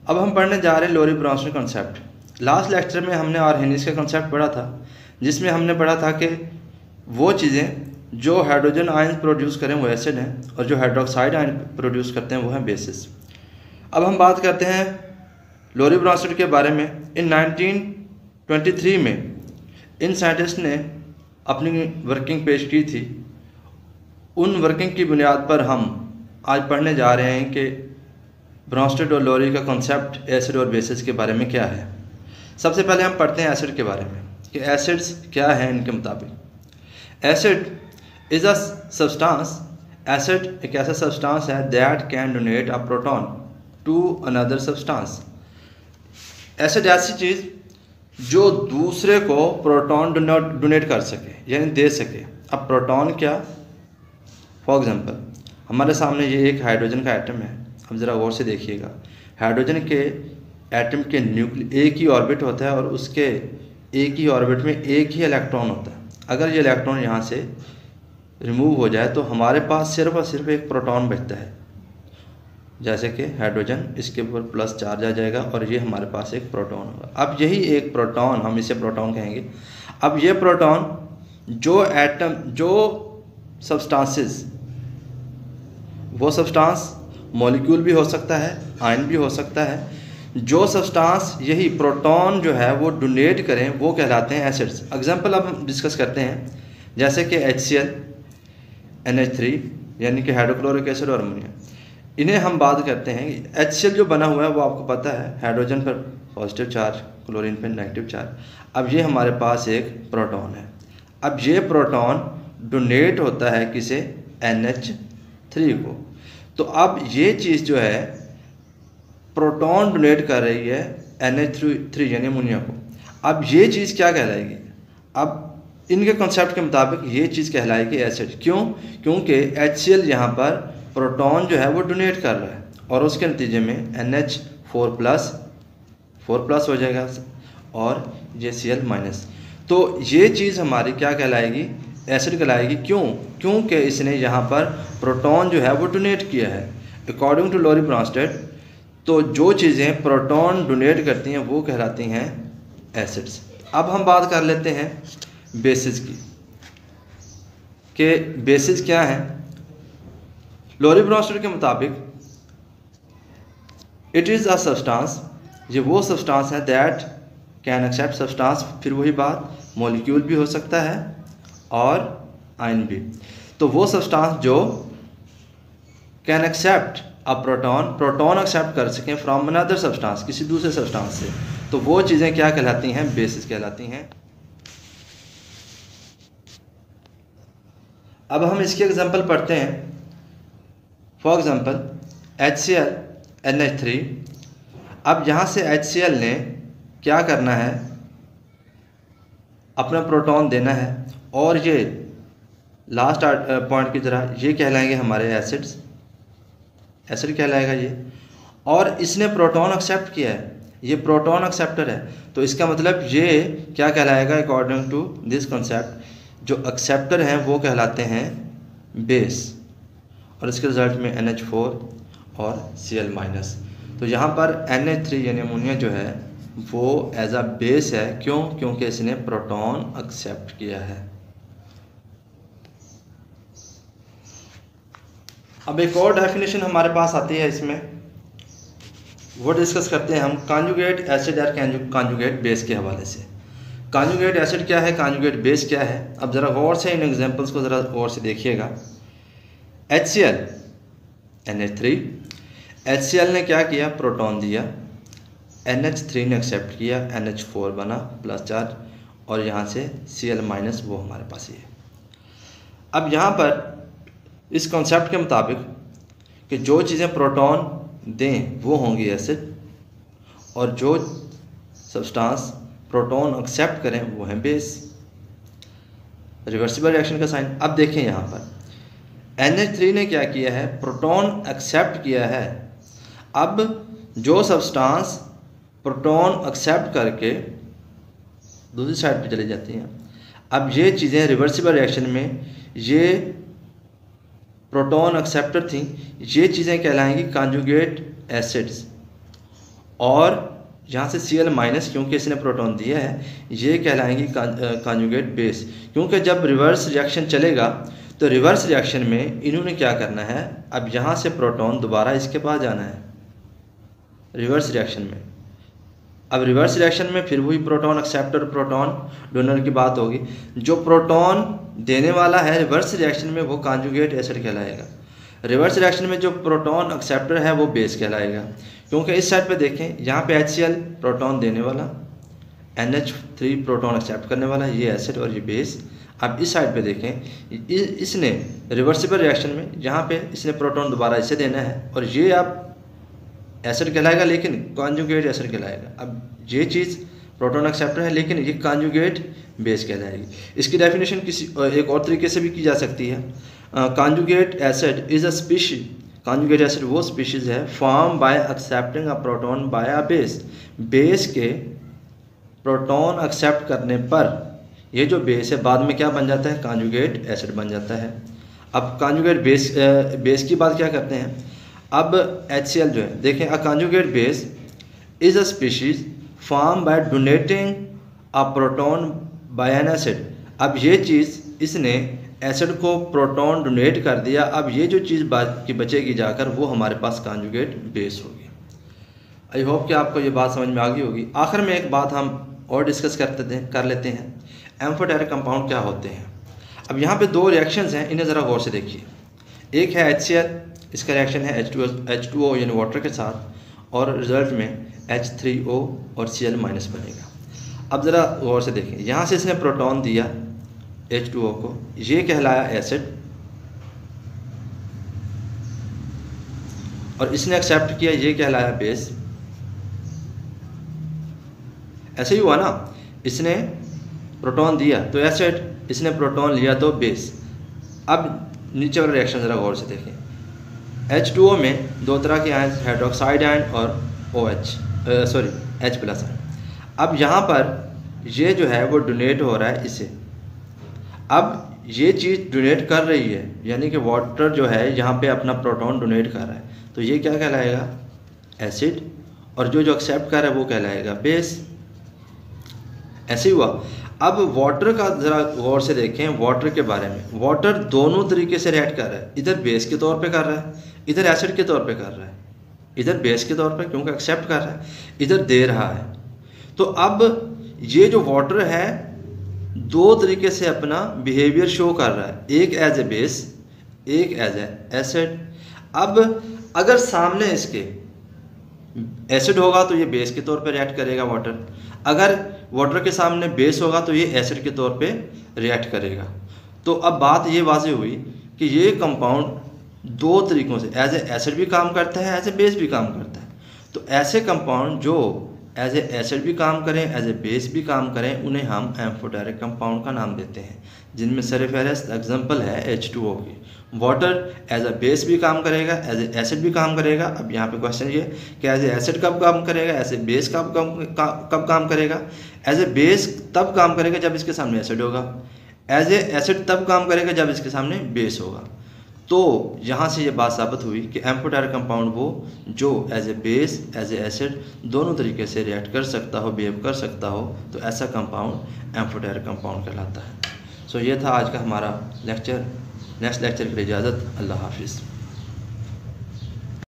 अब हम पढ़ने जा रहे हैं लोरी ब्रॉन्सन कॉन्सेप्ट। लास्ट लेक्चर में हमने आर्हेनियस का कॉन्सेप्ट पढ़ा था, जिसमें हमने पढ़ा था कि वो चीज़ें जो हाइड्रोजन आयन प्रोड्यूस करें वो एसिड हैं, और जो हाइड्रोक्साइड आयन प्रोड्यूस करते हैं वो हैं बेसिस। अब हम बात करते हैं लोरी ब्रॉन्सन के बारे में। इन 1923 में इन साइंटिस्ट ने अपनी वर्किंग पेश की थी। उन वर्किंग की बुनियाद पर हम आज पढ़ने जा रहे हैं कि ब्रॉन्स्टेड और लोरी का कॉन्सेप्ट एसिड और बेसिस के बारे में क्या है। सबसे पहले हम पढ़ते हैं एसिड के बारे में कि एसिड्स क्या हैं इनके मुताबिक। Acid is a substance, acid एक ऐसा सब्सटेंस है that can donate a proton to another substance. Acid ऐसी चीज़ जो दूसरे को प्रोटॉन डोनेट कर सके, यानी दे सके। अब प्रोटॉन क्या, फॉर एग्जांपल हमारे सामने ये एक हाइड्रोजन का एटम है। अब ज़रा गौर से देखिएगा, हाइड्रोजन के एटम के एक ही ऑर्बिट होता है और उसके एक ही ऑर्बिट में एक ही इलेक्ट्रॉन होता है। अगर ये इलेक्ट्रॉन यहाँ से रिमूव हो जाए तो हमारे पास सिर्फ और सिर्फ एक प्रोटॉन बचता है। जैसे कि हाइड्रोजन, इसके ऊपर प्लस चार्ज आ जाएगा और ये हमारे पास एक प्रोटॉन होगा। अब यही एक प्रोटॉन, हम इसे प्रोटॉन कहेंगे। अब ये प्रोटॉन जो एटम, जो सब्सटेंसेस, वो सब्सटेंस मॉलिक्यूल भी हो सकता है, आयन भी हो सकता है। जो सब्सटेंस यही प्रोटॉन जो है वो डोनेट करें वो कहलाते हैं एसिड्स। एग्जांपल अब हम डिस्कस करते हैं, जैसे कि HCl, NH3 यानी कि हाइड्रोक्लोरिक एसिड और अमोनिया। इन्हें हम बात करते हैं। HCl जो बना हुआ है वो आपको पता है, हाइड्रोजन पर पॉजिटिव चार्ज, क्लोरीन पर नेगेटिव चार्ज। अब ये हमारे पास एक प्रोटॉन है। अब ये प्रोटॉन डोनेट होता है किसे, NH3 को। तो अब ये चीज़ जो है प्रोटॉन डोनेट कर रही है NH3 यानी अमोनिया को। अब ये चीज़ क्या कहलाएगी, अब इनके कॉन्सेप्ट के मुताबिक ये चीज़ कहलाएगी एसिड। क्यों? क्योंकि HCl यहाँ पर प्रोटॉन जो है वो डोनेट कर रहा है और उसके नतीजे में NH4+ हो जाएगा और ये Cl-। तो ये चीज़ हमारी क्या कहलाएगी, एसिड कहलाएगी। क्यों? क्योंकि इसने यहाँ पर प्रोटॉन जो है वो डोनेट किया है। अकॉर्डिंग टू लोरी ब्रॉन्स्टेड, तो जो चीज़ें प्रोटॉन डोनेट करती हैं वो कहलाती हैं एसिड्स। अब हम बात कर लेते हैं बेसिस की कि बेसिस क्या है। लोरी ब्रॉन्स्टेड के मुताबिक इट इज़ अ सब्सटेंस, ये वो सब्सटेंस है दैट कैन एक्सेप्ट सब्सटेंस, फिर वही बात, मॉलिक्यूल भी हो सकता है और आयन भी। तो वो सब्सटेंस जो can accept a proton accept कर सकें फ्रॉम अनदर सब्सटेंस, किसी दूसरे सब्सटेंस से, तो वो चीज़ें क्या कहलाती हैं, बेसिस कहलाती हैं। अब हम इसके एग्जांपल पढ़ते हैं। For example HCl, NH3। अब यहाँ से HCl ने क्या करना है, अपना प्रोटॉन देना है और ये लास्ट पॉइंट की तरह ये कहलाएंगे हमारे एसिड्स, एसिड कहलाएगा ये। और इसने प्रोटॉन एक्सेप्ट किया है, ये प्रोटॉन एक्सेप्टर है, तो इसका मतलब ये क्या कहलाएगा, अकॉर्डिंग टू दिस कॉन्सेप्ट, जो एक्सेप्टर हैं वो कहलाते हैं बेस, और इसके रिजल्ट में NH4 और Cl-। तो यहाँ पर NH3 यानी अमोनिया जो है वो एज अ बेस है। क्यों? क्योंकि इसने प्रोटॉन एक्सेप्ट किया है। अब एक और डेफिनेशन हमारे पास आती है, इसमें वो डिस्कस करते हैं हम कॉन्जुगेट एसिड और कॉन्जुगेट बेस के हवाले से। कॉन्जुगेट एसिड क्या है, कॉन्जुगेट बेस क्या है। अब ज़रा गौर से इन एग्जांपल्स को ज़रा गौर से देखिएगा। HCl, NH3, HCl ने क्या किया, प्रोटॉन दिया, NH3 ने एक्सेप्ट किया, NH4 बना प्लस चार्ज, और यहाँ से Cl- वो हमारे पास ही है। अब यहाँ पर इस कॉन्सेप्ट के मुताबिक कि जो चीज़ें प्रोटॉन दें वो होंगी एसिड, और जो सब्सटेंस प्रोटॉन एक्सेप्ट करें वो हैं बेस। रिवर्सिबल रिएक्शन का साइन। अब देखें यहाँ पर NH3 ने क्या किया है, प्रोटॉन एक्सेप्ट किया है। अब जो सब्सटेंस प्रोटॉन एक्सेप्ट करके दूसरी साइड पे चली जाती हैं, अब ये चीज़ें रिवर्सिबल रिएक्शन में ये प्रोटॉन एक्सेप्टर थी, ये चीज़ें कहलाएंगी कॉन्जुगेट एसिड्स। और यहाँ से Cl माइनस क्योंकि इसने प्रोटॉन दिया है, ये कहलाएंगी कॉन्जुगेट बेस। क्योंकि जब रिवर्स रिएक्शन चलेगा तो रिवर्स रिएक्शन में इन्होंने क्या करना है, अब यहाँ से प्रोटॉन दोबारा इसके पास जाना है रिवर्स रिएक्शन में। अब रिवर्स रिएक्शन में फिर वही प्रोटॉन एक्सेप्टर प्रोटॉन डोनर की बात होगी। जो प्रोटॉन देने वाला है रिवर्स रिएक्शन में वो कॉन्जुगेट एसिड कहलाएगा। रिवर्स रिएक्शन में जो प्रोटॉन एक्सेप्टर है वो बेस कहलाएगा। क्योंकि इस साइड पे देखें, यहाँ पे HCl प्रोटॉन देने वाला, NH3 प्रोटॉन एक्सेप्ट करने वाला, ये एसिड और ये बेस। अब इस साइड पे देखें, इसने रिवर्सिबल रिएक्शन में यहाँ पे इसने प्रोटॉन दोबारा इसे देना है और ये अब एसिड कहलाएगा लेकिन कॉन्जुगेट एसिड कहलाएगा। अब ये चीज़ प्रोटॉन एक्सेप्टर है लेकिन ये कॉन्जुगेट बेस कहलाएगी। इसकी डेफिनेशन किसी एक और तरीके से भी की जा सकती है। Conjugate acid is a species, conjugate acid वो स्पीशीज है form by accepting a proton by a base. Base के प्रोटॉन एक्सेप्ट करने पर ये जो बेस है बाद में क्या बन जाता है, कॉन्जुगेट एसिड बन जाता है। अब कॉन्जुगेट बेस की बात क्या करते हैं। अब HCl जो है देखें, a conjugate base is a species form by donating a proton by an acid. अब ये चीज़ इसने एसिड को प्रोटॉन डोनेट कर दिया। अब ये जो चीज़ बात की बचेगी जाकर वो हमारे पास कॉन्जुगेट बेस होगी। आई होप कि आपको ये बात समझ में आ गई होगी। आखिर में एक बात हम और डिस्कस कर लेते हैं, एम्फोटेरिक कंपाउंड क्या होते हैं। अब यहाँ पे दो रिएक्शंस हैं, इन्हें ज़रा गौर से देखिए। एक है HCl, इसका रिएक्शन है H2O यानी वाटर के साथ और रिजल्ट में H3O और Cl माइनस बनेगा। अब ज़रा गौर से देखें, यहाँ से इसने प्रोटॉन दिया H2O को, ये कहलाया एसिड और इसने एक्सेप्ट किया, ये कहलाया बेस। ऐसे ही हुआ ना, इसने प्रोटॉन दिया तो एसिड, इसने प्रोटॉन लिया तो बेस। अब नीचे वाला रिएक्शन ज़रा गौर से देखें। H2O में दो तरह के आयन, हाइड्रोक्साइड आयन और H+ आयन। अब यहाँ पर ये जो है वो डोनेट हो रहा है इसे। अब ये चीज़ डोनेट कर रही है यानी कि वाटर जो है यहाँ पे अपना प्रोटॉन डोनेट कर रहा है, तो ये क्या कहलाएगा, एसिड। और जो एक्सेप्ट कर रहा है वो कहलाएगा बेस। ऐसे ही हुआ। अब वाटर का ज़रा गौर से देखें, वाटर के बारे में। वाटर दोनों तरीके से रिएक्ट कर रहा है, इधर बेस के तौर पे कर रहा है, इधर एसिड के तौर पे कर रहा है। इधर बेस के तौर पे क्योंकि एक्सेप्ट कर रहा है, इधर दे रहा है। तो अब ये जो वाटर है दो तरीके से अपना बिहेवियर शो कर रहा है, एक एज ए बेस, एक एज ए एसिड। अब अगर सामने इसके एसिड होगा तो ये बेस के तौर पे रिएक्ट करेगा वाटर, अगर वाटर के सामने बेस होगा तो ये एसिड के तौर पे रिएक्ट करेगा। तो अब बात ये वाज़ेह हुई कि ये कंपाउंड दो तरीक़ों से एज ए एसिड भी काम करता है, एज ए बेस भी काम करता है। तो ऐसे कंपाउंड जो एज ए एसिड भी काम करें, एज ए बेस भी काम करें, उन्हें हम एम्फोटेरिक कंपाउंड का नाम देते हैं, जिनमें सरफेरेस्ट एग्जांपल है H2O की। वाटर एज ए बेस भी काम करेगा, एज ए एसिड भी काम करेगा। अब यहाँ पे क्वेश्चन ये कि एज ए एसिड कब काम करेगा, एज ए बेस कब काम करेगा। एज ए बेस तब काम करेगा जब इसके सामने एसिड होगा, एज ए एसिड तब काम करेगा जब इसके सामने बेस होगा। तो यहाँ से ये बात साबित हुई कि एम्फोटेरिक कंपाउंड वो जो as a base as a acid दोनों तरीके से रिएक्ट कर सकता हो, बिहेव कर सकता हो, तो ऐसा कंपाउंड एम्फोटेरिक कंपाउंड कहलाता है। सो ये था आज का हमारा लेक्चर। नेक्स्ट लेक्चर के लिए इजाज़त, अल्लाह हाफिज़।